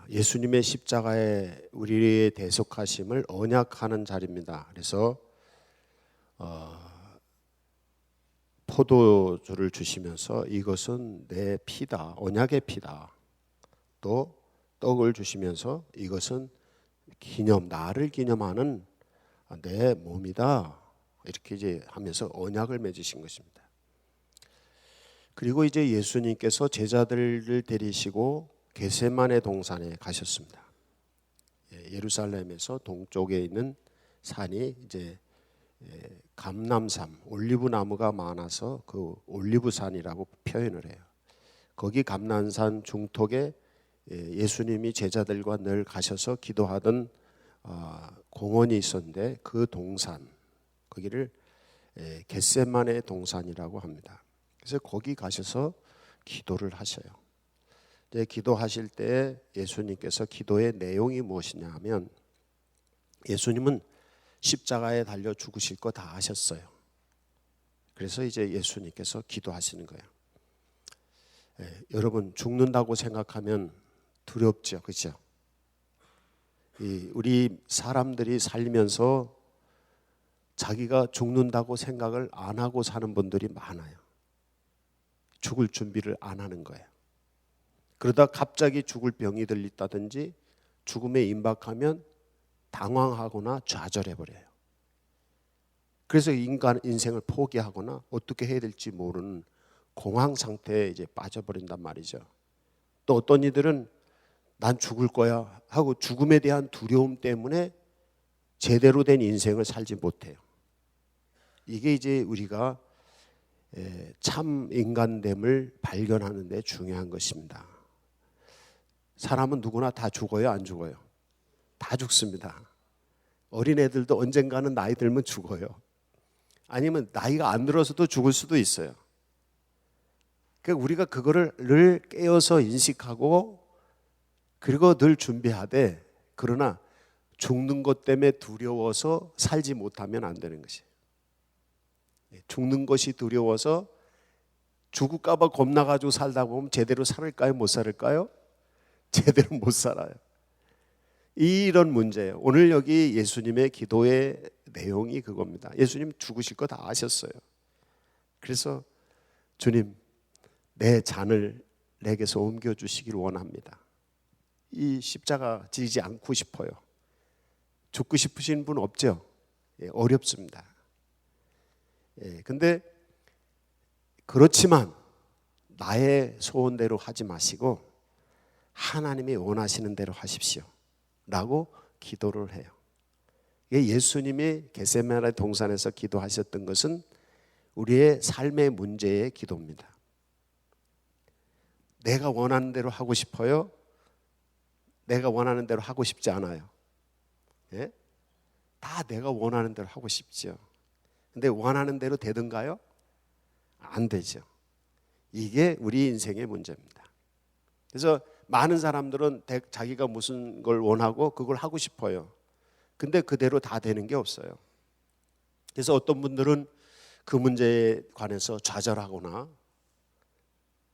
예수님의 십자가에 우리의 대속하심을 언약하는 자리입니다. 그래서 포도주를 주시면서 이것은 내 피다, 언약의 피다. 또 떡을 주시면서 이것은 나를 기념하는 내 몸이다. 이렇게 이제 하면서 언약을 맺으신 것입니다. 그리고 이제 예수님께서 제자들을 데리시고 겟세마네 동산에 가셨습니다. 예루살렘에서 동쪽에 있는 산이 이제 감람산, 올리브 나무가 많아서 그 올리브산이라고 표현을 해요. 거기 감람산 중턱에 예수님이 제자들과 늘 가셔서 기도하던 공원이 있었는데 그 동산, 거기를 겟세마네 동산이라고 합니다. 그래서 거기 가셔서 기도를 하셔요. 기도하실 때 예수님께서 기도의 내용이 무엇이냐 하면 예수님은 십자가에 달려 죽으실 거 다 하셨어요. 그래서 이제 예수님께서 기도하시는 거예요. 여러분 죽는다고 생각하면 두렵죠, 그렇죠? 우리 사람들이 살면서 자기가 죽는다고 생각을 안 하고 사는 분들이 많아요. 죽을 준비를 안 하는 거예요. 그러다 갑자기 죽을 병이 들렸다든지 죽음에 임박하면 당황하거나 좌절해버려요. 그래서 인생을 포기하거나 어떻게 해야 될지 모르는 공황 상태에 이제 빠져버린단 말이죠. 또 어떤 이들은 난 죽을 거야 하고 죽음에 대한 두려움 때문에 제대로 된 인생을 살지 못해요. 이게 이제 우리가 참 인간됨을 발견하는 데 중요한 것입니다. 사람은 누구나 다 죽어요, 안 죽어요? 다 죽습니다. 어린애들도 언젠가는 나이 들면 죽어요. 아니면 나이가 안 들어서도 죽을 수도 있어요. 그러니까 우리가 그거를 늘 깨어서 인식하고 그리고 늘 준비하되, 그러나 죽는 것 때문에 두려워서 살지 못하면 안 되는 것이에요. 죽는 것이 두려워서 죽을까 봐 겁나가지고 살다 보면 제대로 살을까요? 못 살을까요? 제대로 못 살아요. 이런 문제예요. 오늘 여기 예수님의 기도의 내용이 그겁니다. 예수님 죽으실 거 다 아셨어요. 그래서 주님, 내 잔을 내게서 옮겨주시길 원합니다. 이 십자가 지지 않고 싶어요. 죽고 싶으신 분 없죠? 어렵습니다. 근데 그렇지만 나의 소원대로 하지 마시고 하나님이 원하시는 대로 하십시오 라고 기도를 해요. 예수님이 겟세마네 동산에서 기도하셨던 것은 우리의 삶의 문제의 기도입니다. 내가 원하는 대로 하고 싶어요? 내가 원하는 대로 하고 싶지 않아요. 다 내가 원하는 대로 하고 싶죠. 근데 원하는 대로 되던가요? 안 되죠. 이게 우리 인생의 문제입니다. 그래서 많은 사람들은 자기가 무슨 걸 원하고 그걸 하고 싶어요. 근데 그대로 다 되는 게 없어요. 그래서 어떤 분들은 그 문제에 관해서 좌절하거나,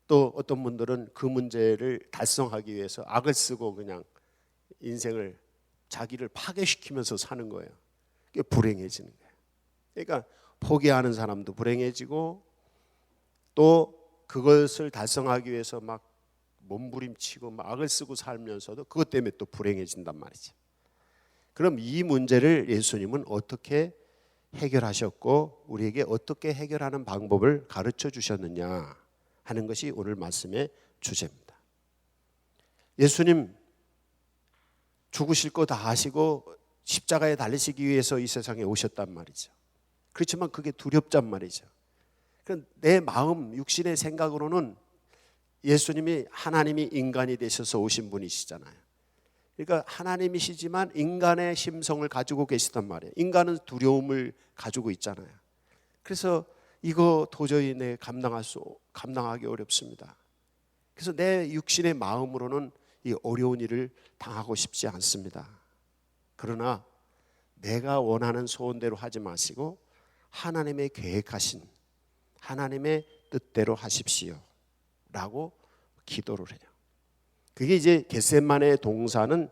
또 어떤 분들은 그 문제를 달성하기 위해서 악을 쓰고 그냥 인생을 자기를 파괴시키면서 사는 거예요. 그게 불행해지는 거예요. 그러니까 포기하는 사람도 불행해지고, 또 그것을 달성하기 위해서 막 몸부림치고 막 악을 쓰고 살면서도 그것 때문에 또 불행해진단 말이죠. 그럼 이 문제를 예수님은 어떻게 해결하셨고 우리에게 어떻게 해결하는 방법을 가르쳐 주셨느냐 하는 것이 오늘 말씀의 주제입니다. 예수님 죽으실 거 다 하시고 십자가에 달리시기 위해서 이 세상에 오셨단 말이죠. 그렇지만 그게 두렵단 말이죠. 내 마음, 육신의 생각으로는 예수님이 하나님이 인간이 되셔서 오신 분이시잖아요. 그러니까 하나님이시지만 인간의 심성을 가지고 계시단 말이에요. 인간은 두려움을 가지고 있잖아요. 그래서 이거 도저히 감당하기 어렵습니다. 그래서 내 육신의 마음으로는 이 어려운 일을 당하고 싶지 않습니다. 그러나 내가 원하는 소원대로 하지 마시고 하나님의 계획하신 하나님의 뜻대로 하십시오 라고 기도를 해요. 그게 이제 겟세마네 동산은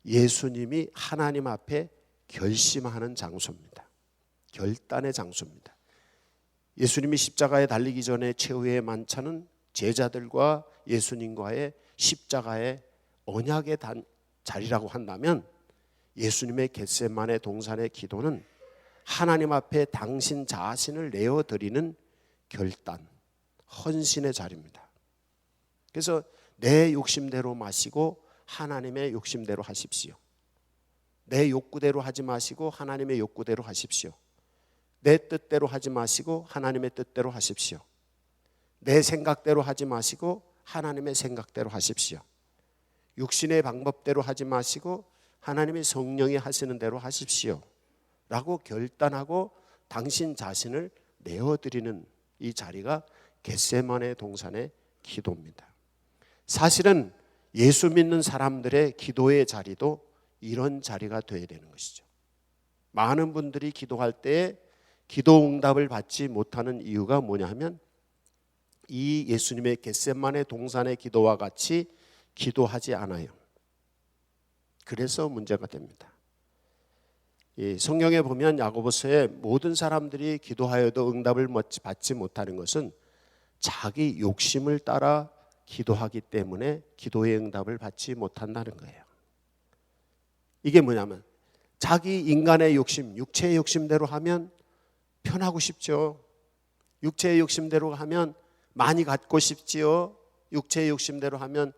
예수님이 하나님 앞에 결심하는 장소입니다. 결단의 장소입니다. 예수님이 십자가에 달리기 전에 최후의 만찬은 제자들과 예수님과의 십자가의 언약의 자리라고 한다면, 예수님의 겟세마네 동산의 기도는 하나님 앞에 당신 자신을 내어드리는 결단, 헌신의 자리입니다. 그래서 내 욕심대로 마시고 하나님의 욕심대로 하십시오. 내 욕구대로 하지 마시고 하나님의 욕구대로 하십시오. 내 뜻대로 하지 마시고 하나님의 뜻대로 하십시오. 내 생각대로 하지 마시고 하나님의 생각대로 하십시오. 육신의 방법대로 하지 마시고 하나님의 성령이 하시는 대로 하십시오 라고 결단하고 당신 자신을 내어드리는 이 자리가 겟세마네 동산의 기도입니다. 사실은 예수 믿는 사람들의 기도의 자리도 이런 자리가 되어야 되는 것이죠. 많은 분들이 기도할 때 기도 응답을 받지 못하는 이유가 뭐냐 하면, 이 예수님의 겟세마네 동산의 기도와 같이 기도하지 않아요. 그래서 문제가 됩니다. 이 성경에 보면 야고보서에 모든 사람들이 기도하여도 응답을 받지 못하는 것은 자기 욕심을 따라 기도하기 때문에 기도의 응답을 받지 못한다는 거예요. 이게 뭐냐면, 자기 인간의 욕심, 육체의 욕심대로 하면 편하고 싶죠. 육체의 욕심대로 하면 많이 갖고 싶지요. 육체의 욕심대로 하면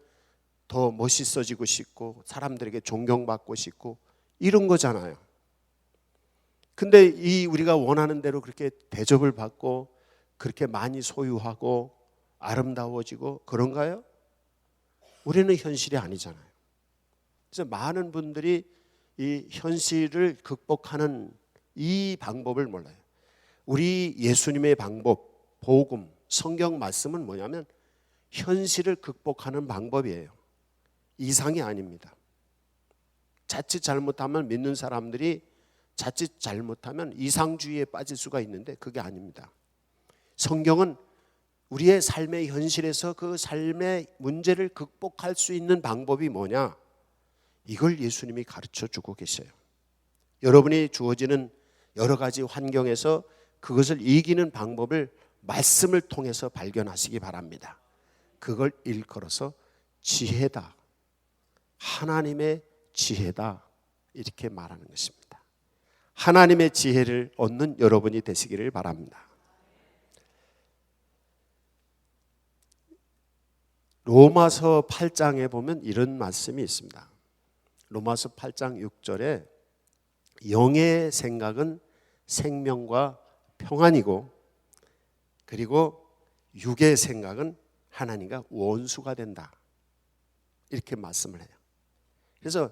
더 멋있어지고 싶고 사람들에게 존경받고 싶고 이런 거잖아요. 근데 이 우리가 원하는 대로 그렇게 대접을 받고 그렇게 많이 소유하고 아름다워지고 그런가요? 우리는 현실이 아니잖아요. 그래서 많은 분들이 이 현실을 극복하는 이 방법을 몰라요. 우리 예수님의 방법, 복음, 성경 말씀은 뭐냐면 현실을 극복하는 방법이에요. 이상이 아닙니다. 자칫 잘못하면 믿는 사람들이 자칫 잘못하면 이상주의에 빠질 수가 있는데 그게 아닙니다. 성경은 우리의 삶의 현실에서 그 삶의 문제를 극복할 수 있는 방법이 뭐냐, 이걸 예수님이 가르쳐 주고 계세요. 여러분이 주어지는 여러 가지 환경에서 그것을 이기는 방법을 말씀을 통해서 발견하시기 바랍니다. 그걸 일컬어서 지혜다, 하나님의 지혜다, 이렇게 말하는 것입니다. 하나님의 지혜를 얻는 여러분이 되시기를 바랍니다. 로마서 8장에 보면 이런 말씀이 있습니다. 로마서 8장 6절에 영의 생각은 생명과 평안이고, 그리고 육의 생각은 하나님과 원수가 된다, 이렇게 말씀을 해요. 그래서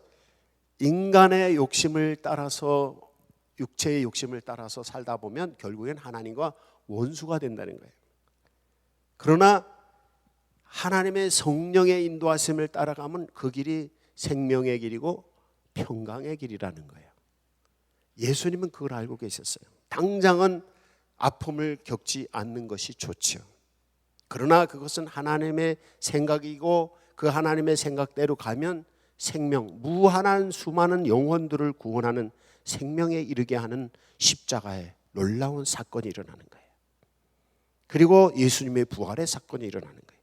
인간의 욕심을 따라서, 육체의 욕심을 따라서 살다 보면 결국엔 하나님과 원수가 된다는 거예요. 그러나 하나님의 성령의 인도하심을 따라가면 그 길이 생명의 길이고 평강의 길이라는 거예요. 예수님은 그걸 알고 계셨어요. 당장은 아픔을 겪지 않는 것이 좋죠. 그러나 그것은 하나님의 생각이고 그 하나님의 생각대로 가면 생명, 무한한 수많은 영혼들을 구원하는 생명에 이르게 하는 십자가의 놀라운 사건이 일어나는 거예요. 그리고 예수님의 부활의 사건이 일어나는 거예요.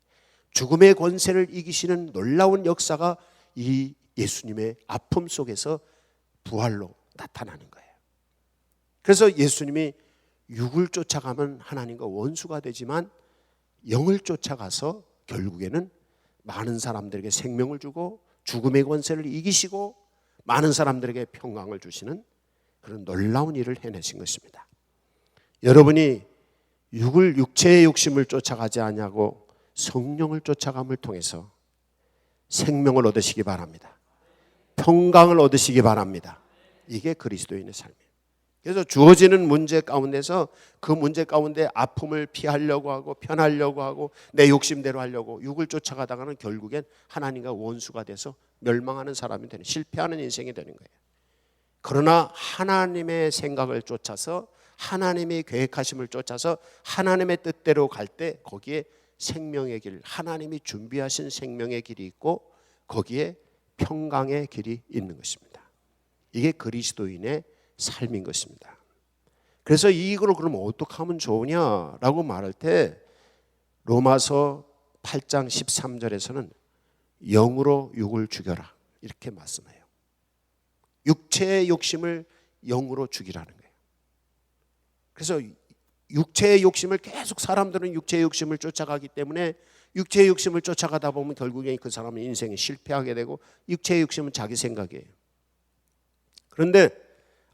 죽음의 권세를 이기시는 놀라운 역사가 이 예수님의 아픔 속에서 부활로 나타나는 거예요. 그래서 예수님이 육을 쫓아가면 하나님과 원수가 되지만 영을 쫓아가서 결국에는 많은 사람들에게 생명을 주고 죽음의 권세를 이기시고 많은 사람들에게 평강을 주시는 그런 놀라운 일을 해내신 것입니다. 여러분이 육체의 욕심을 쫓아가지 아니하고 성령을 쫓아감을 통해서 생명을 얻으시기 바랍니다. 평강을 얻으시기 바랍니다. 이게 그리스도인의 삶이에요. 그래서 주어지는 문제 가운데서 그 문제 가운데 아픔을 피하려고 하고 편하려고 하고 내 욕심대로 하려고 육을 쫓아가다가는 결국엔 하나님과 원수가 돼서 멸망하는 사람이 되는, 실패하는 인생이 되는 거예요. 그러나 하나님의 생각을 쫓아서 하나님의 계획하심을 쫓아서 하나님의 뜻대로 갈 때 거기에 생명의 길, 하나님이 준비하신 생명의 길이 있고 거기에 평강의 길이 있는 것입니다. 이게 그리스도인의 삶인 것입니다. 그래서 이걸 그럼 어떻게 하면 좋으냐라고 말할 때 로마서 8장 13절에서는 영으로 육을 죽여라 이렇게 말씀해요. 육체의 욕심을 영으로 죽이라는 거예요. 그래서 육체의 욕심을 계속 사람들은 육체의 욕심을 쫓아가기 때문에 육체의 욕심을 쫓아가다 보면 결국에 그 사람은 인생에 실패하게 되고 육체의 욕심은 자기 생각이에요. 그런데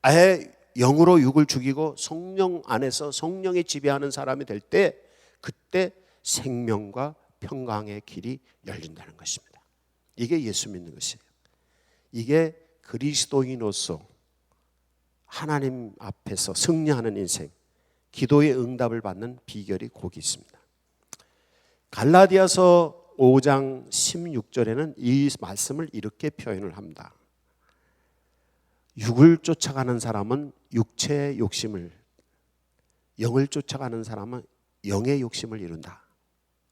아예 영으로 육을 죽이고 성령 안에서 성령이 지배하는 사람이 될 때 그때 생명과 평강의 길이 열린다는 것입니다. 이게 예수 믿는 것이에요. 이게 그리스도인으로서 하나님 앞에서 승리하는 인생, 기도의 응답을 받는 비결이 거기 있습니다. 갈라디아서 5장 16절에는 이 말씀을 이렇게 표현을 합니다. 육을 쫓아가는 사람은 육체의 욕심을, 영을 쫓아가는 사람은 영의 욕심을 이룬다.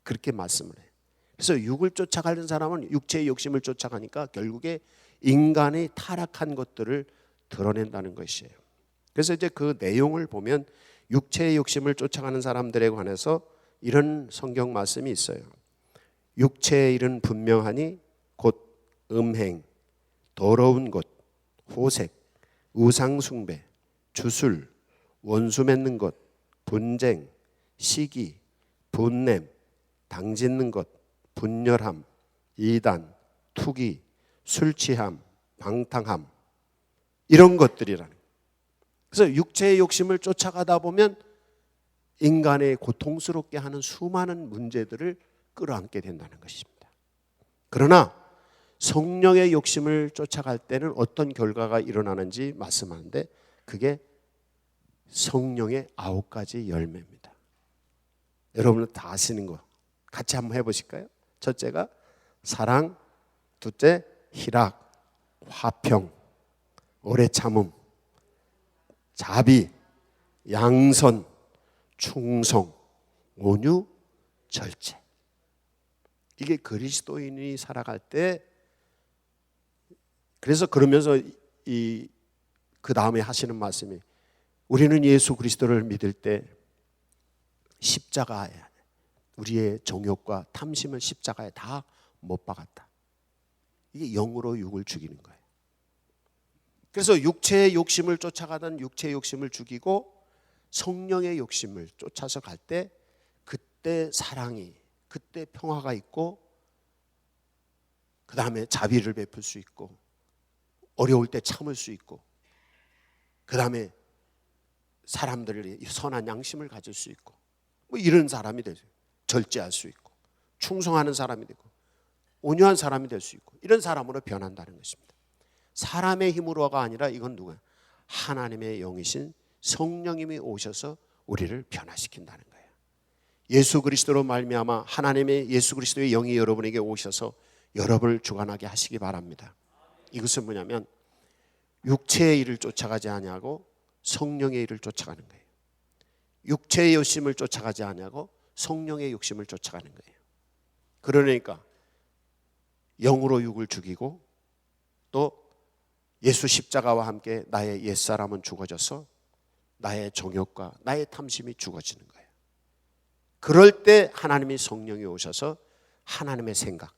그렇게 말씀을 해요. 그래서 육을 쫓아가는 사람은 육체의 욕심을 쫓아가니까 결국에 인간의 타락한 것들을 드러낸다는 것이에요. 그래서 이제 그 내용을 보면 육체의 욕심을 쫓아가는 사람들에 관해서 이런 성경 말씀이 있어요. 육체의 일은 분명하니 곧 음행, 더러운 것, 호색, 우상숭배, 주술, 원수 맺는 것, 분쟁, 시기, 분냄, 당짓는 것, 분열함, 이단, 투기, 술취함, 방탕함, 이런 것들이라는 거예요. 그래서 육체의 욕심을 쫓아가다 보면 인간의 고통스럽게 하는 수많은 문제들을 끌어안게 된다는 것입니다. 그러나 성령의 욕심을 쫓아갈 때는 어떤 결과가 일어나는지 말씀하는데 그게 성령의 9가지 열매입니다. 여러분은 다 아시는 거 같이 한번 해보실까요? 첫째가 사랑, 둘째 희락, 화평, 오래 참음, 자비, 양선, 충성, 온유, 절제. 이게 그리스도인이 살아갈 때, 그래서 그러면서 그 다음에 하시는 말씀이 우리는 예수 그리스도를 믿을 때 십자가에 우리의 정욕과 탐심을 십자가에 다 못 박았다. 이게 영으로 육을 죽이는 거예요. 그래서 육체의 욕심을 쫓아가던 육체의 욕심을 죽이고 성령의 욕심을 쫓아서 갈 때 그때 사랑이, 그때 평화가 있고 그 다음에 자비를 베풀 수 있고 어려울 때 참을 수 있고 그 다음에 사람들의 선한 양심을 가질 수 있고 뭐 이런 사람이 되죠. 절제할 수 있고 충성하는 사람이 되고 온유한 사람이 될 수 있고 이런 사람으로 변한다는 것입니다. 사람의 힘으로가 아니라 이건 누구야? 하나님의 영이신 성령님이 오셔서 우리를 변화시킨다는 거예요. 예수 그리스도로 말미암아 하나님의 예수 그리스도의 영이 여러분에게 오셔서 여러분을 주관하게 하시기 바랍니다. 이것은 뭐냐면 육체의 일을 쫓아가지 아니하고 성령의 일을 쫓아가는 거예요. 육체의 욕심을 쫓아가지 아니하고 성령의 욕심을 쫓아가는 거예요. 그러니까 영으로 육을 죽이고 또 예수 십자가와 함께 나의 옛사람은 죽어져서 나의 정욕과 나의 탐심이 죽어지는 거예요. 그럴 때 하나님의 성령이 오셔서 하나님의 생각,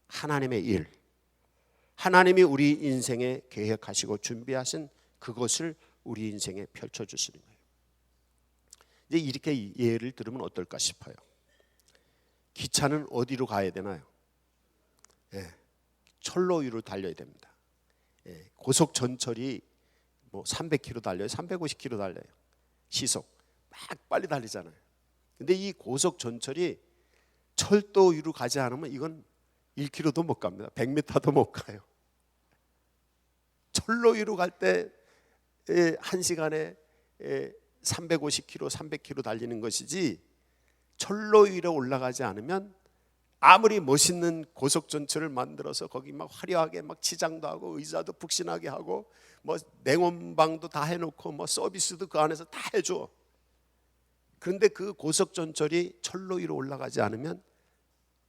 하나님의 일, 하나님이 우리 인생에 계획하시고 준비하신 그것을 우리 인생에 펼쳐주시는 거예요. 이제 이렇게 예를 들으면 어떨까 싶어요. 기차는 어디로 가야 되나요? 철로 위로 달려야 됩니다. 고속 전철이 뭐 300km 달려요, 350km 달려요. 시속 막 빨리 달리잖아요. 근데 이 고속 전철이 철도 위로 가지 않으면 이건 1km도 못 갑니다. 100m도 못 가요. 철로 위로 갈 때 1시간에 350km, 300km 달리는 것이지 철로 위로 올라가지 않으면 아무리 멋있는 고속전철을 만들어서 거기 막 화려하게 막 치장도 하고 의자도 푹신하게 하고 뭐 냉온방도 다 해놓고 뭐 서비스도 그 안에서 다 해줘. 그런데 그 고속전철이 철로 위로 올라가지 않으면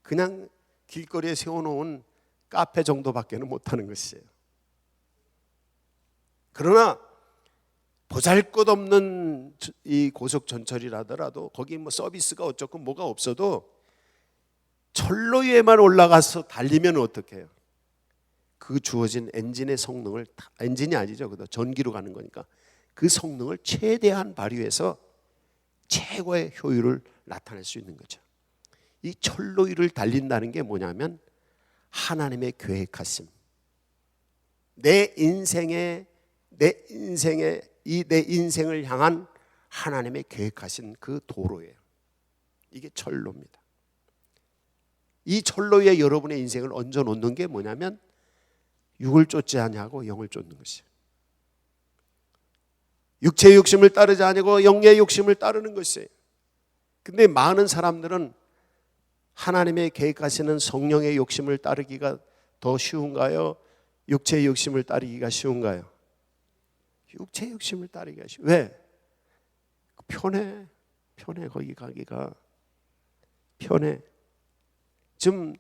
그냥 길거리에 세워놓은 카페 정도밖에는 못하는 것이에요. 그러나 보잘것없는 이 고속전철이라더라도 거기 뭐 서비스가 어쩌고 뭐가 없어도 철로 위에만 올라가서 달리면 어떻게 해요? 그 주어진 엔진의 성능을, 엔진이 아니죠, 그도 전기로 가는 거니까 그 성능을 최대한 발휘해서 최고의 효율을 나타낼 수 있는 거죠. 이 철로 위를 달린다는 게 뭐냐면 하나님의 계획하심, 내 인생의 내 인생을 향한 하나님의 계획하신 그 도로예요. 이게 철로입니다. 이 철로 위에 여러분의 인생을 얹어 놓는 게 뭐냐면 육을 쫓지 아니하고 영을 쫓는 것이에요. 육체의 욕심을 따르지 아니고 영의 욕심을 따르는 것이에요. 근데 많은 사람들은 하나님의 계획하시는 성령의 욕심을 따르기가 더 쉬운가요? 육체의 욕심을 따르기가 쉬운가요? 육체의 욕심을 따르기가 쉬워요. 왜? 편해. 거기 가기가 편해. 지금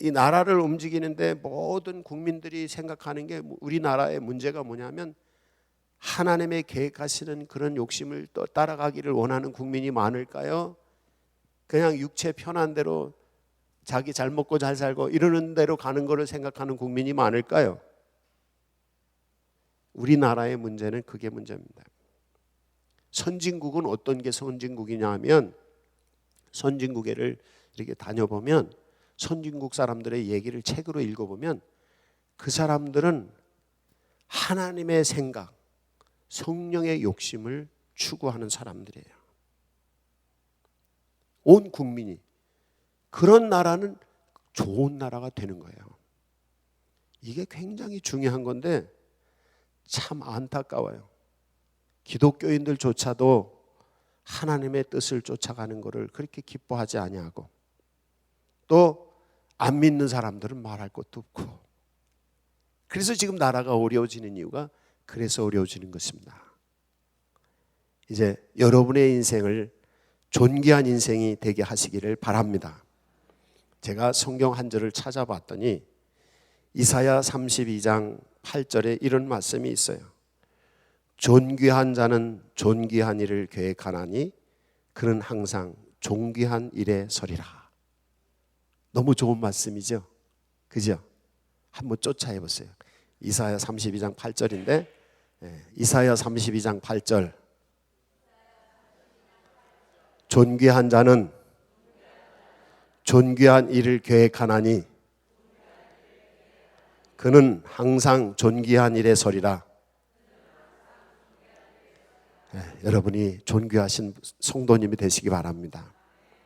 이 나라를 움직이는데 모든 국민들이 생각하는 게 우리나라의 문제가 뭐냐면 하나님의 계획하시는 그런 욕심을 또 따라가기를 원하는 국민이 많을까요? 그냥 육체 편한 대로 자기 잘 먹고 잘 살고 이러는 대로 가는 거를 생각하는 국민이 많을까요? 우리나라의 문제는 그게 문제입니다. 선진국은 어떤 게 선진국이냐 하면 선진국에를 이렇게 다녀보면 선진국 사람들의 얘기를 책으로 읽어보면 그 사람들은 하나님의 생각, 성령의 욕심을 추구하는 사람들이에요. 온 국민이. 그런 나라는 좋은 나라가 되는 거예요. 이게 굉장히 중요한 건데 참 안타까워요. 기독교인들조차도 하나님의 뜻을 쫓아가는 것을 그렇게 기뻐하지 아니하고 또 안 믿는 사람들은 말할 것도 없고, 그래서 지금 나라가 어려워지는 이유가 그래서 어려워지는 것입니다. 이제 여러분의 인생을 존귀한 인생이 되게 하시기를 바랍니다. 제가 성경 한 절을 찾아봤더니 이사야 32장 8절에 이런 말씀이 있어요. 존귀한 자는 존귀한 일을 계획하나니 그는 항상 존귀한 일에 서리라. 너무 좋은 말씀이죠? 그죠? 한번 쫓아해 보세요. 이사야 32장 8절인데 이사야 32장 8절, 존귀한 자는 존귀한 일을 계획하나니 그는 항상 존귀한 일에 서리라. 여러분이 존귀하신 성도님이 되시기 바랍니다.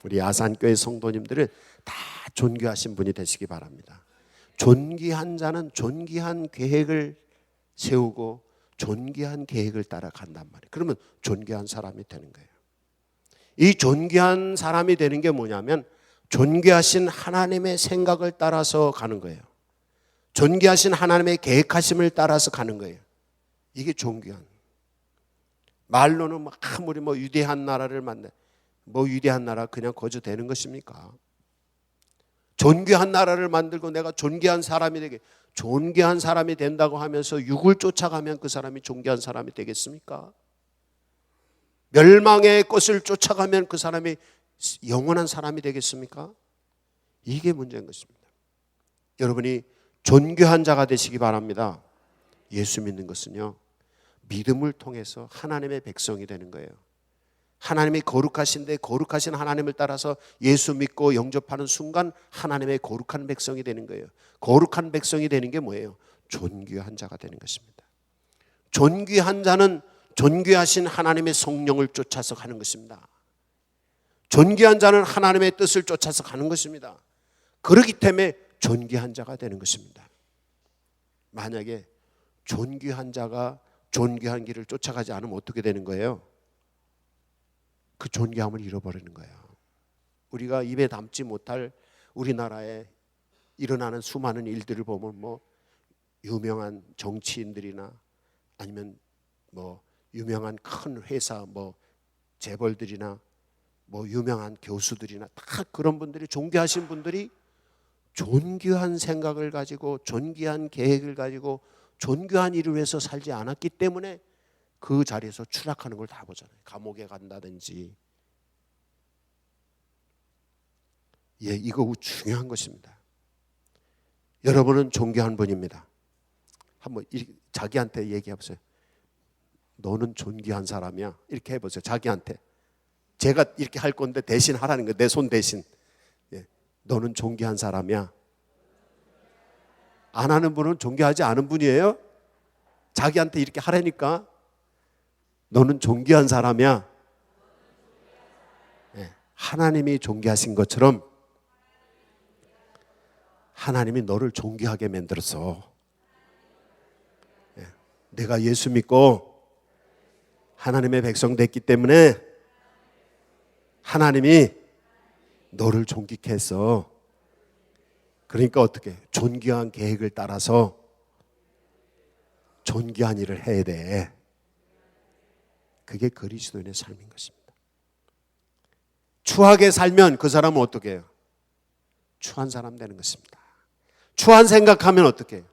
우리 아산교회 성도님들은 다 존귀하신 분이 되시기 바랍니다. 존귀한 자는 존귀한 계획을 세우고 존귀한 계획을 따라간단 말이에요. 그러면 존귀한 사람이 되는 거예요. 이 존귀한 사람이 되는 게 뭐냐면 존귀하신 하나님의 생각을 따라서 가는 거예요. 존귀하신 하나님의 계획하심을 따라서 가는 거예요. 이게 존귀한. 말로는 아무리 위대한 나라를 만나, 위대한 나라 그냥 거저되는 것입니까? 존귀한 나라를 만들고 내가 존귀한 사람이 되게, 존귀한 사람이 된다고 하면서 육을 쫓아가면 그 사람이 존귀한 사람이 되겠습니까? 멸망의 것을 쫓아가면 그 사람이 영원한 사람이 되겠습니까? 이게 문제인 것입니다. 여러분이 존귀한 자가 되시기 바랍니다. 예수 믿는 것은요, 믿음을 통해서 하나님의 백성이 되는 거예요. 하나님이 거룩하신데 거룩하신 하나님을 따라서 예수 믿고 영접하는 순간 하나님의 거룩한 백성이 되는 거예요. 거룩한 백성이 되는 게 뭐예요? 존귀한 자가 되는 것입니다. 존귀한 자는 존귀하신 하나님의 성령을 쫓아서 가는 것입니다. 존귀한 자는 하나님의 뜻을 쫓아서 가는 것입니다. 그렇기 때문에 존귀한 자가 되는 것입니다. 만약에 존귀한 자가 존귀한 길을 쫓아가지 않으면 어떻게 되는 거예요? 그 존귀함을 잃어버리는 거예요. 우리가 입에 담지 못할 우리나라에 일어나는 수많은 일들을 보면 유명한 정치인들이나 아니면 유명한 큰 회사 재벌들이나 뭐 유명한 교수들이나 다 그런 분들이, 존귀하신 분들이 존귀한 생각을 가지고 존귀한 계획을 가지고 존귀한 일을 위해서 살지 않았기 때문에 그 자리에서 추락하는 걸 다 보잖아요. 감옥에 간다든지. 예, 이거 중요한 것입니다. 여러분은 존귀한 분입니다. 한번 자기한테 얘기해 보세요. 너는 존귀한 사람이야. 이렇게 해보세요. 자기한테. 제가 이렇게 할 건데 대신 하라는 거예요. 내 손 대신. 예, 너는 존귀한 사람이야. 안 하는 분은 존귀하지 않은 분이에요. 자기한테 이렇게 하라니까. 너는 존귀한 사람이야. 예, 하나님이 존귀하신 것처럼 하나님이 너를 존귀하게 만들었어. 예, 내가 예수 믿고 하나님의 백성 됐기 때문에 하나님이 너를 존귀케 했어. 그러니까 어떻게? 존귀한 계획을 따라서 존귀한 일을 해야 돼. 그게 그리스도인의 삶인 것입니다. 추하게 살면 그 사람은 어떻게 해요? 추한 사람 되는 것입니다. 추한 생각하면 어떻게 해요?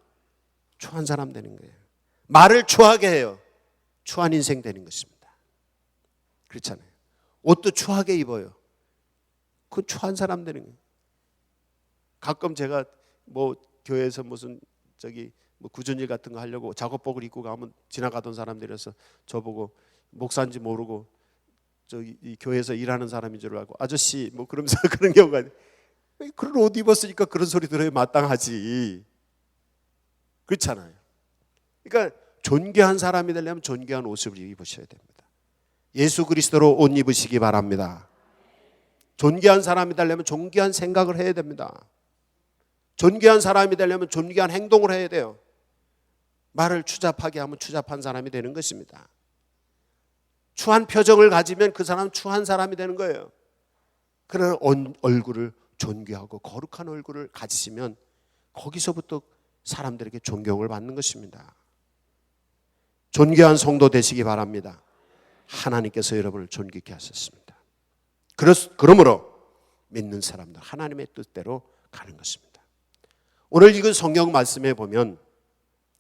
추한 사람 되는 거예요. 말을 추하게 해요. 추한 인생 되는 것입니다. 그렇잖아요. 옷도 추하게 입어요. 그건 추한 사람 되는 거예요. 가끔 제가 뭐 교회에서 무슨 뭐 굳은 일 같은 거 하려고 작업복을 입고 가면 지나가던 사람들이어서 저보고 목사인지 모르고 이 교회에서 일하는 사람인 줄 알고 아저씨 뭐 그러면서 그런 경우가 그런 옷 입었으니까 그런 소리 들어야 마땅하지. 그렇잖아요. 그러니까 존귀한 사람이 되려면 존귀한 옷을 입으셔야 됩니다. 예수 그리스도로 옷 입으시기 바랍니다. 존귀한 사람이 되려면 존귀한 생각을 해야 됩니다. 존귀한 사람이 되려면 존귀한 행동을 해야 돼요. 말을 추잡하게 하면 추잡한 사람이 되는 것입니다. 추한 표정을 가지면 그 사람은 추한 사람이 되는 거예요. 그런 얼굴을 존귀하고 거룩한 얼굴을 가지시면 거기서부터 사람들에게 존경을 받는 것입니다. 존귀한 성도 되시기 바랍니다. 하나님께서 여러분을 존귀케 하셨습니다. 그러므로 믿는 사람들 하나님의 뜻대로 가는 것입니다. 오늘 읽은 성경 말씀에 보면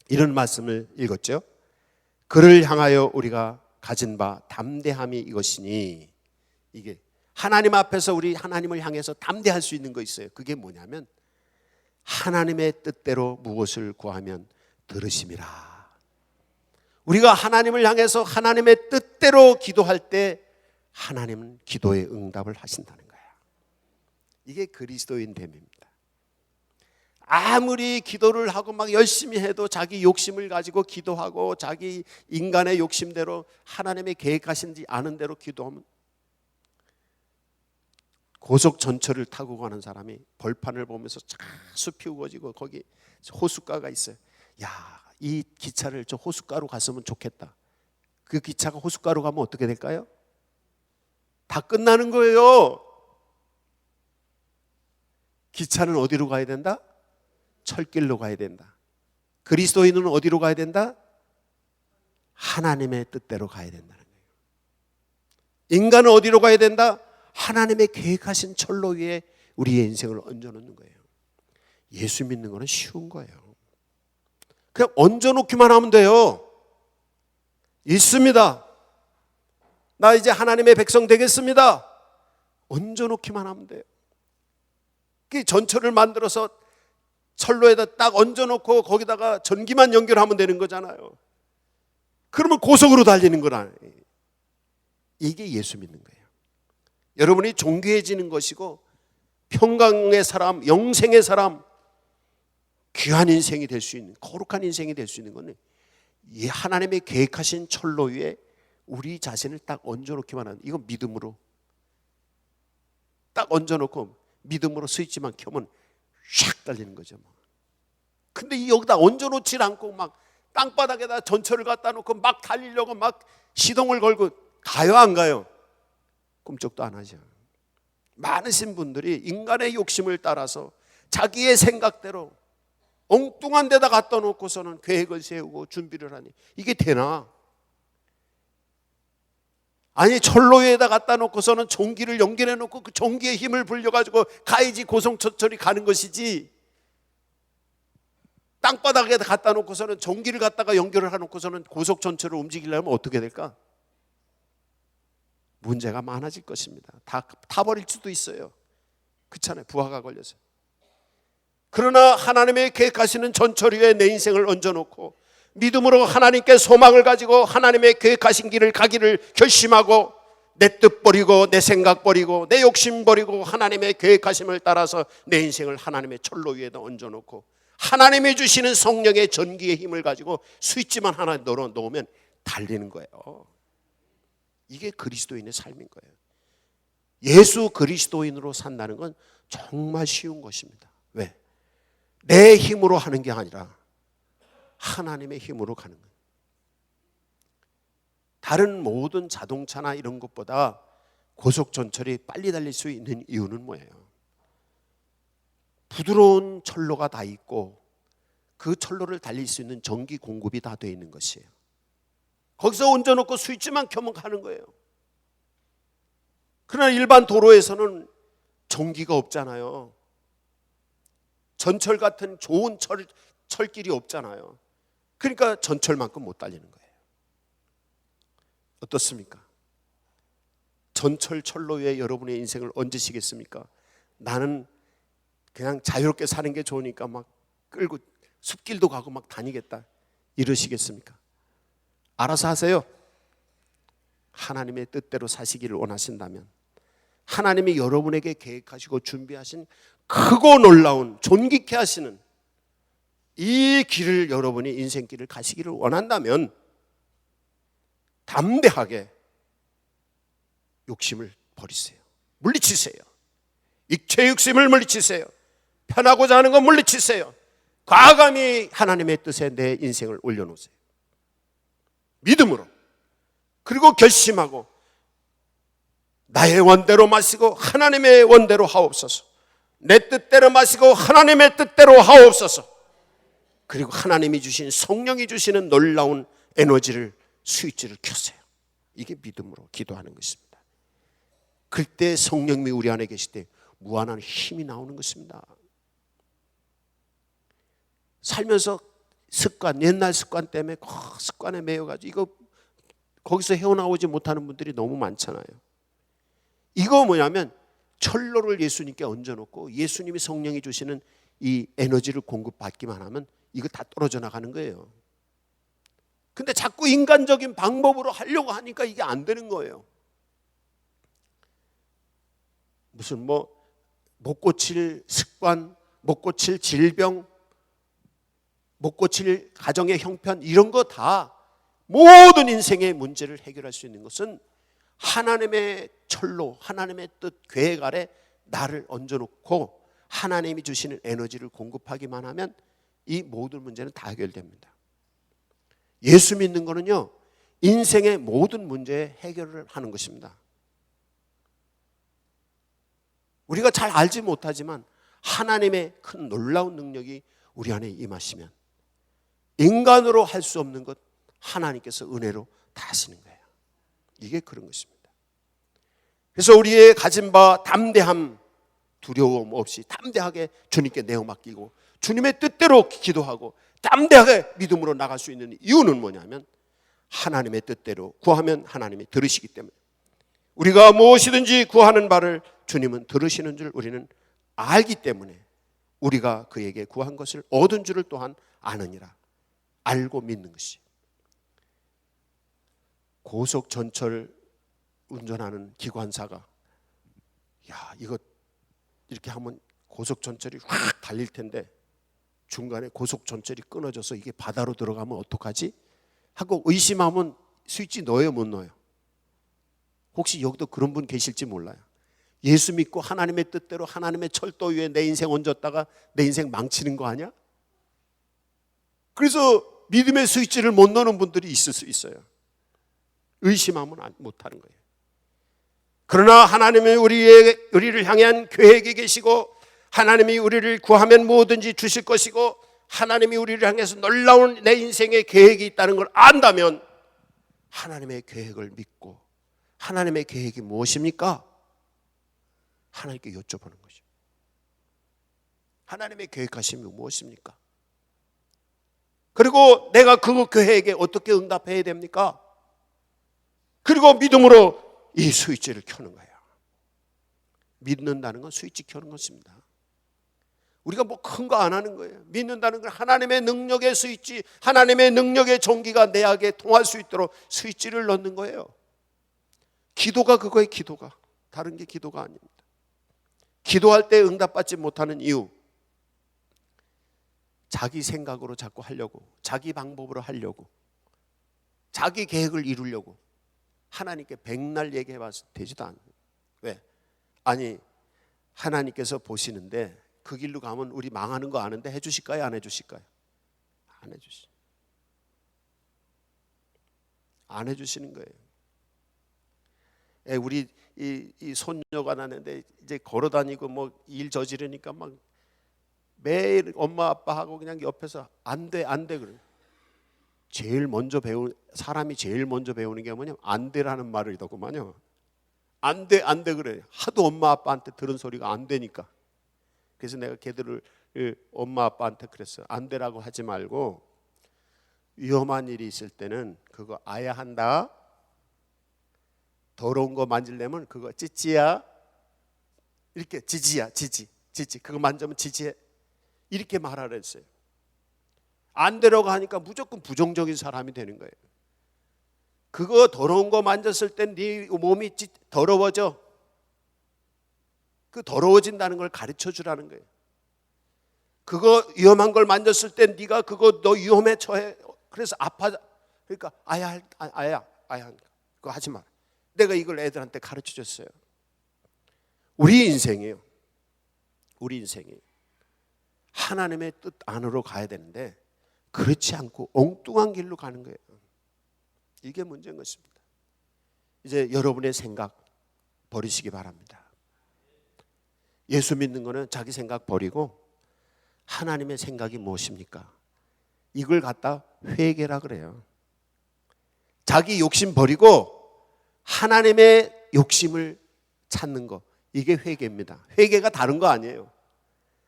이런 말씀을 읽었죠. 그를 향하여 우리가 가진 바 담대함이 이것이니, 이게 하나님 앞에서 우리 하나님을 향해서 담대할 수 있는 거 있어요. 그게 뭐냐면 하나님의 뜻대로 무엇을 구하면 들으심이라. 우리가 하나님을 향해서 하나님의 뜻대로 기도할 때 하나님은 기도의 응답을 하신다는 거예요. 이게 그리스도인 됨입니다. 아무리 기도를 하고 막 열심히 해도 자기 욕심을 가지고 기도하고 자기 인간의 욕심대로 하나님의 계획하신지 않은 대로 기도하면 고속 전철을 타고 가는 사람이 벌판을 보면서 숲이 우거지고 거기 호숫가가 있어요. 야, 이 기차를 저 호숫가로 갔으면 좋겠다. 그 기차가 호숫가로 가면 어떻게 될까요? 다 끝나는 거예요. 기차는 어디로 가야 된다? 철길로 가야 된다. 그리스도인은 어디로 가야 된다? 하나님의 뜻대로 가야 된다는 거예요. 인간은 어디로 가야 된다? 하나님의 계획하신 철로 위에 우리의 인생을 얹어놓는 거예요. 예수 믿는 거는 쉬운 거예요. 그냥 얹어놓기만 하면 돼요. 있습니다. 나 이제 하나님의 백성 되겠습니다. 얹어놓기만 하면 돼요. 그 전철을 만들어서 철로에다 딱 얹어놓고 거기다가 전기만 연결하면 되는 거잖아요. 그러면 고속으로 달리는 거라. 이게 예수 믿는 거예요. 여러분이 존귀해지는 것이고 평강의 사람, 영생의 사람, 귀한 인생이 될 수 있는, 거룩한 인생이 될 수 있는 것은 이 하나님의 계획하신 철로 위에 우리 자신을 딱 얹어놓기만 하는, 이건 믿음으로 딱 얹어놓고 믿음으로 스위치만 켜면 샥 달리는 거죠. 근데 여기다 얹어놓질 않고 막 땅바닥에다 전철을 갖다 놓고 막 달리려고 막 시동을 걸고 가요, 안 가요? 꿈쩍도 안 하죠. 많으신 분들이 인간의 욕심을 따라서 자기의 생각대로 엉뚱한 데다 갖다 놓고서는 계획을 세우고 준비를 하니 이게 되나? 아니 철로 위에다 갖다 놓고서는 전기를 연결해 놓고 그 전기의 힘을 불려가지고 가야지 고속전철이 가는 것이지, 땅바닥에다 갖다 놓고서는 전기를 갖다가 연결을 해놓고서는 고속전철을 움직이려면 어떻게 될까? 문제가 많아질 것입니다. 다 타버릴 수도 있어요. 그렇잖아요. 부하가 걸려서. 그러나 하나님의 계획하시는 전철 위에 내 인생을 얹어놓고 믿음으로 하나님께 소망을 가지고 하나님의 계획하신 길을 가기를 결심하고 내 뜻 버리고 내 생각 버리고 내 욕심 버리고 하나님의 계획하심을 따라서 내 인생을 하나님의 철로 위에다 얹어놓고 하나님이 주시는 성령의 전기의 힘을 가지고 스위치만 하나 넣으면 달리는 거예요. 이게 그리스도인의 삶인 거예요. 예수 그리스도인으로 산다는 건 정말 쉬운 것입니다. 왜? 내 힘으로 하는 게 아니라 하나님의 힘으로 가는 거예요. 다른 모든 자동차나 이런 것보다 고속전철이 빨리 달릴 수 있는 이유는 뭐예요? 부드러운 철로가 다 있고 그 철로를 달릴 수 있는 전기 공급이 다 되어 있는 것이에요. 거기서 얹어놓고 스위치만 켜면 가는 거예요. 그러나 일반 도로에서는 전기가 없잖아요. 전철 같은 좋은 철길이 없잖아요. 그러니까 전철만큼 못 달리는 거예요. 어떻습니까? 전철 철로 위에 여러분의 인생을 얹으시겠습니까? 나는 그냥 자유롭게 사는 게 좋으니까 막 끌고 숲길도 가고 막 다니겠다, 이러시겠습니까? 알아서 하세요. 하나님의 뜻대로 사시기를 원하신다면 하나님이 여러분에게 계획하시고 준비하신 크고 놀라운 존귀케 하시는 이 길을, 여러분이 인생길을 가시기를 원한다면 담대하게 욕심을 버리세요. 물리치세요. 육체 욕심을 물리치세요. 편하고자 하는 건 물리치세요. 과감히 하나님의 뜻에 내 인생을 올려놓으세요. 믿음으로. 그리고 결심하고 나의 원대로 마시고 하나님의 원대로 하옵소서. 내 뜻대로 마시고 하나님의 뜻대로 하옵소서. 그리고 하나님이 주신, 성령이 주시는 놀라운 에너지를, 스위치를 켜세요. 이게 믿음으로 기도하는 것입니다. 그때 성령님이 우리 안에 계실 때 무한한 힘이 나오는 것입니다. 살면서 습관, 옛날 습관 때문에 습관에 매여가지고 이거 거기서 헤어나오지 못하는 분들이 너무 많잖아요. 이거 뭐냐면 철로를 예수님께 얹어놓고 예수님이, 성령이 주시는 이 에너지를 공급받기만 하면 이거 다 떨어져 나가는 거예요. 근데 자꾸 인간적인 방법으로 하려고 하니까 이게 안 되는 거예요. 무슨 못 고칠 습관, 못 고칠 질병, 못 고칠 가정의 형편, 이런 거 다 모든 인생의 문제를 해결할 수 있는 것은 하나님의 철로, 하나님의 뜻, 계획 아래 나를 얹어놓고 하나님이 주시는 에너지를 공급하기만 하면 이 모든 문제는 다 해결됩니다. 예수 믿는 거는요, 인생의 모든 문제에 해결을 하는 것입니다. 우리가 잘 알지 못하지만 하나님의 큰 놀라운 능력이 우리 안에 임하시면 인간으로 할 수 없는 것 하나님께서 은혜로 다 하시는 거예요. 이게 그런 것입니다. 그래서 우리의 가진 바 담대함, 두려움 없이 담대하게 주님께 내어 맡기고 주님의 뜻대로 기도하고 담대하게 믿음으로 나갈 수 있는 이유는 뭐냐면 하나님의 뜻대로 구하면 하나님이 들으시기 때문에, 우리가 무엇이든지 구하는 바를 주님은 들으시는 줄 우리는 알기 때문에 우리가 그에게 구한 것을 얻은 줄을 또한 아느니라. 알고 믿는 것이. 고속전철 운전하는 기관사가 이거 이렇게 하면 고속전철이 확 달릴 텐데 중간에 고속전철이 끊어져서 이게 바다로 들어가면 어떡하지? 하고 의심하면 스위치 넣어요, 못 넣어요? 혹시 여기도 그런 분 계실지 몰라요. 예수 믿고 하나님의 뜻대로 하나님의 철도 위에 내 인생 얹었다가 내 인생 망치는 거 아니야? 그래서 믿음의 스위치를 못 넣는 분들이 있을 수 있어요. 의심하면 못하는 거예요. 그러나 하나님이 우리를 향한 계획이 계시고 하나님이 우리를 구하면 뭐든지 주실 것이고 하나님이 우리를 향해서 놀라운 내 인생의 계획이 있다는 걸 안다면 하나님의 계획을 믿고 하나님의 계획이 무엇입니까? 하나님께 여쭤보는 거죠. 하나님의 계획하심이 무엇입니까? 그리고 내가 그 계획에 어떻게 응답해야 됩니까? 그리고 믿음으로 이 스위치를 켜는 거예요. 믿는다는 건 스위치 켜는 것입니다. 우리가 뭐 큰 거 안 하는 거예요. 믿는다는 건 하나님의 능력의 스위치, 하나님의 능력의 전기가 내 안에 통할 수 있도록 스위치를 넣는 거예요. 기도가 그거예요. 기도가. 다른 게 기도가 아닙니다. 기도할 때 응답받지 못하는 이유, 자기 생각으로 자꾸 하려고, 자기 방법으로 하려고, 자기 계획을 이루려고 하나님께 백날 얘기해봐서 되지도 않아요. 왜? 아니, 하나님께서 보시는데 그 길로 가면 우리 망하는 거 아는데 해주실까요? 안 해주실까요? 안 해주시. 안 해주시는 거예요. 우리 이 손녀가 나는데 이제 걸어다니고 뭐 일 저지르니까 막 매일 엄마 아빠하고 그냥 옆에서 안 돼 그래. 사람이 제일 먼저 배우는 게 뭐냐면 안 돼라는 말을 이더구만요. 안 돼 그래. 하도 엄마 아빠한테 들은 소리가 안 되니까. 그래서 내가 걔들을 엄마 아빠한테 그랬어요. 안 되라고 하지 말고 위험한 일이 있을 때는 그거 아야 한다. 더러운 거 만지려면 그거 찌찌야. 이렇게 지지야. 지지. 그거 만지면 지지해. 이렇게 말하라 했어요. 안 되라고 하니까 무조건 부정적인 사람이 되는 거예요. 그거 더러운 거 만졌을 땐 네 몸이 더러워져. 그 더러워진다는 걸 가르쳐 주라는 거예요. 그거 위험한 걸 만졌을 땐 네가 그거 너 위험에 처해. 그래서 아파. 그러니까 아야 그거 하지 마. 내가 이걸 애들한테 가르쳐 줬어요. 우리 인생이에요. 하나님의 뜻 안으로 가야 되는데 그렇지 않고 엉뚱한 길로 가는 거예요. 이게 문제인 것입니다. 이제 여러분의 생각 버리시기 바랍니다. 예수 믿는 거는 자기 생각 버리고 하나님의 생각이 무엇입니까? 이걸 갖다 회개라 그래요. 자기 욕심 버리고 하나님의 욕심을 찾는 거, 이게 회개입니다. 회개가 다른 거 아니에요.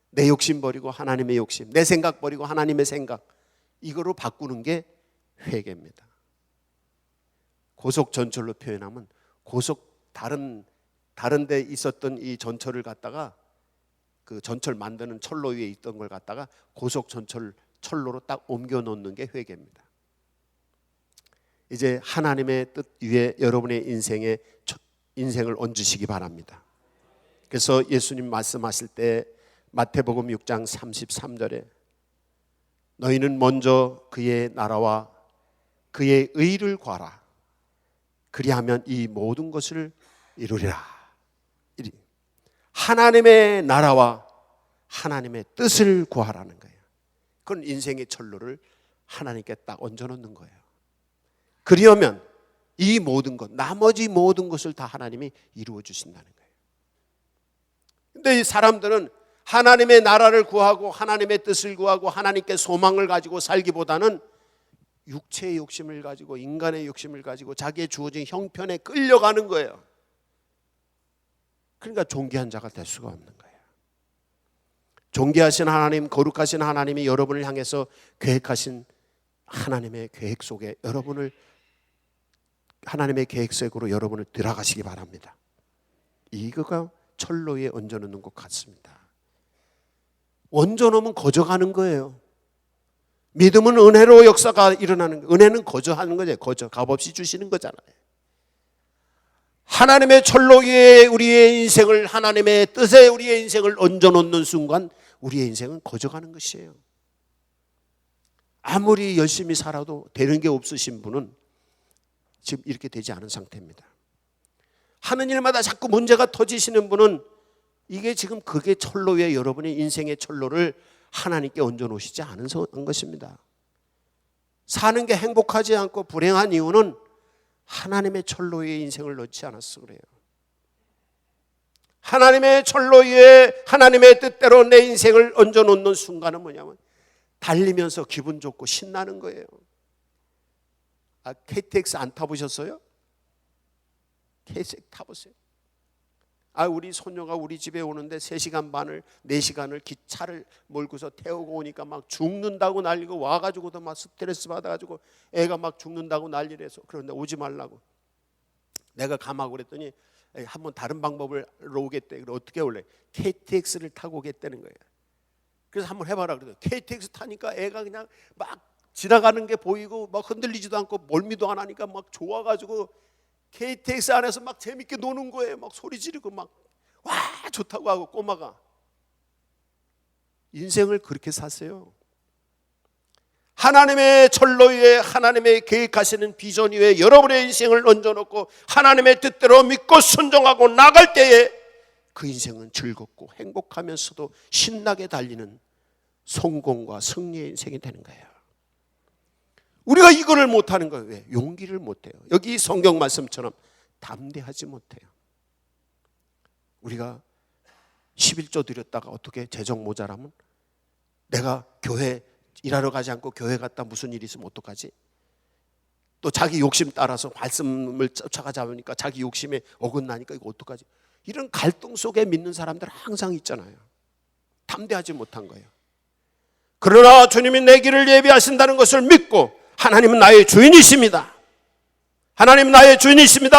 내 욕심 버리고 하나님의 욕심, 내 생각 버리고 하나님의 생각, 이거로 바꾸는 게 회개입니다. 고속 전철로 표현하면 다른 데 있었던 이 전철을 갖다가 그 전철 만드는 철로 위에 있던 걸 갖다가 고속 철로로 딱 옮겨 놓는 게 회개입니다. 이제 하나님의 뜻 위에 여러분의 인생을 얹으시기 바랍니다. 그래서 예수님 말씀하실 때 마태복음 6장 33절에 너희는 먼저 그의 나라와 그의 의를 구하라. 그리하면 이 모든 것을 이루리라. 하나님의 나라와 하나님의 뜻을 구하라는 거예요. 그건 인생의 철로를 하나님께 딱 얹어놓는 거예요. 그리하면 이 모든 것, 나머지 모든 것을 다 하나님이 이루어 주신다는 거예요. 근데 이 사람들은 하나님의 나라를 구하고 하나님의 뜻을 구하고 하나님께 소망을 가지고 살기보다는 육체의 욕심을 가지고 인간의 욕심을 가지고 자기의 주어진 형편에 끌려가는 거예요. 그러니까 존귀한 자가 될 수가 없는 거예요. 존귀하신 하나님, 거룩하신 하나님이 여러분을 향해서 계획하신 하나님의 계획 속에 하나님의 계획 속으로 여러분을 들어가시기 바랍니다. 이거가 철로에 얹어놓는 것 같습니다. 얹어놓으면 거저가는 거예요. 믿음은 은혜로 역사가 일어나는 거예요. 은혜는 거저하는 거죠. 거저 값없이 주시는 거잖아요. 하나님의 철로 위에 우리의 인생을, 하나님의 뜻에 우리의 인생을 얹어놓는 순간 우리의 인생은 거저가는 것이에요. 아무리 열심히 살아도 되는 게 없으신 분은 지금 이렇게 되지 않은 상태입니다. 하는 일마다 자꾸 문제가 터지시는 분은 이게 지금 그게 철로 위에 여러분의 인생의 철로를 하나님께 얹어놓으시지 않은 것입니다. 사는 게 행복하지 않고 불행한 이유는 하나님의 철로 위에 인생을 넣지 않았어 그래요. 하나님의 철로 위에 하나님의 뜻대로 내 인생을 얹어놓는 순간은 뭐냐면 달리면서 기분 좋고 신나는 거예요. KTX 안 타보셨어요? KTX 타보세요. 우리 소녀가 우리 집에 오는데 3시간 반을 4시간을 기차를 몰고서 태우고 오니까 막 죽는다고 난리고, 와가지고도 막 스트레스 받아가지고 애가 막 죽는다고 난리를 해서, 그런데 오지 말라고 내가 가마고 그랬더니 한번 다른 방법으로 오겠대. 그래 어떻게 올래? KTX를 타고 오겠다는 거예요. 그래서 한번 해봐라. 그래서 KTX 타니까 애가 그냥 막 지나가는 게 보이고 막 흔들리지도 않고 멀미도 안 하니까 막 좋아가지고 KTX 안에서 막 재밌게 노는 거예요. 막 소리 지르고 막 와 좋다고 하고. 꼬마가 인생을 그렇게 사세요. 하나님의 철로 위에, 하나님의 계획하시는 비전 위에 여러분의 인생을 얹어놓고 하나님의 뜻대로 믿고 순종하고 나갈 때에 그 인생은 즐겁고 행복하면서도 신나게 달리는 성공과 승리의 인생이 되는 거예요. 우리가 이거를 못하는 거예요. 왜? 용기를 못해요. 여기 성경 말씀처럼 담대하지 못해요. 우리가 11조 드렸다가 어떻게 재정 모자라면 내가 교회 일하러 가지 않고 교회 갔다 무슨 일이 있으면 어떡하지? 또 자기 욕심 따라서 말씀을 쫓아가자 보니까 자기 욕심에 어긋나니까 이거 어떡하지? 이런 갈등 속에 믿는 사람들은 항상 있잖아요. 담대하지 못한 거예요. 그러나 주님이 내 길을 예비하신다는 것을 믿고, 하나님은 나의 주인이십니다. 하나님은 나의 주인이십니다.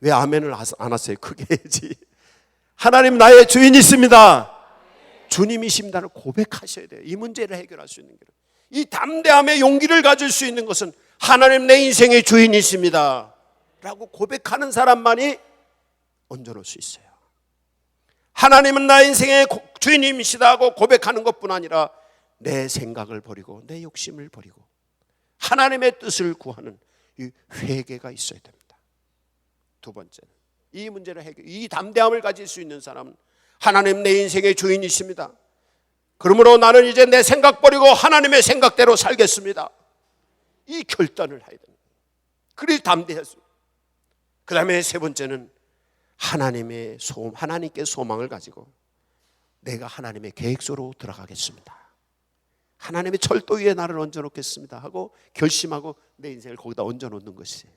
왜 아멘을 안 하세요? 크게 해야지. 하나님 나의 주인이십니다. 주님이십니다를 고백하셔야 돼요. 이 문제를 해결할 수 있는 길은, 이 담대함의 용기를 가질 수 있는 것은 하나님 내 인생의 주인이십니다 라고 고백하는 사람만이 얹어놓을 수 있어요. 하나님은 나의 인생의 주인님이시다 하고 고백하는 것뿐 아니라 내 생각을 버리고 내 욕심을 버리고 하나님의 뜻을 구하는 이 회개가 있어야 됩니다. 두 번째는 이 문제를 이 담대함을 가질 수 있는 사람은 하나님 내 인생의 주인이십니다. 그러므로 나는 이제 내 생각 버리고 하나님의 생각대로 살겠습니다. 이 결단을 해야 됩니다. 그래야 담대해서. 그 다음에 세 번째는 하나님께 소망을 가지고 내가 하나님의 계획서로 들어가겠습니다. 하나님의 철도 위에 나를 얹어놓겠습니다 하고 결심하고 내 인생을 거기다 얹어놓는 것이에요.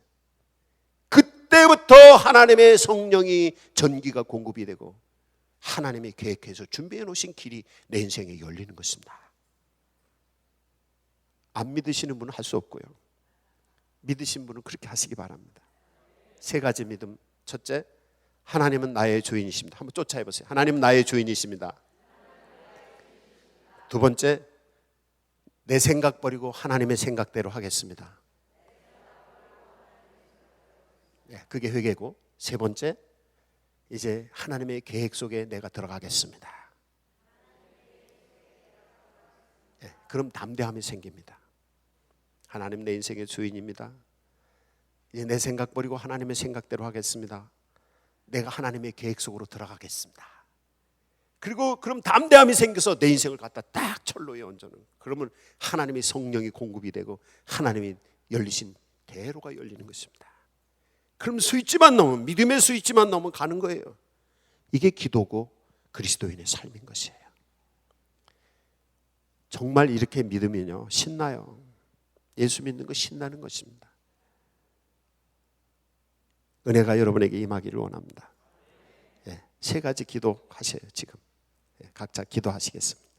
그때부터 하나님의 성령이 전기가 공급이 되고 하나님이 계획해서 준비해 놓으신 길이 내 인생에 열리는 것입니다. 안 믿으시는 분은 할 수 없고요. 믿으신 분은 그렇게 하시기 바랍니다. 세 가지 믿음. 첫째, 하나님은 나의 주인이십니다. 한번 쫓아해 보세요. 하나님은 나의 주인이십니다. 두 번째, 내 생각 버리고 하나님의 생각대로 하겠습니다. 그게 회개고, 세 번째, 이제 하나님의 계획 속에 내가 들어가겠습니다. 그럼 담대함이 생깁니다. 하나님 내 인생의 주인입니다. 이제 내 생각 버리고 하나님의 생각대로 하겠습니다. 내가 하나님의 계획 속으로 들어가겠습니다. 그리고 그럼 담대함이 생겨서 내 인생을 갖다 딱 철로에 얹어놓은, 그러면 하나님의 성령이 공급이 되고 하나님이 열리신 대로가 열리는 것입니다. 그럼 스위치만 넣으면, 믿음의 스위치만 넣으면 가는 거예요. 이게 기도고 그리스도인의 삶인 것이에요. 정말 이렇게 믿으면요 신나요. 예수 믿는 거 신나는 것입니다. 은혜가 여러분에게 임하기를 원합니다. 세 가지 기도하세요. 지금 각자 기도하시겠습니다.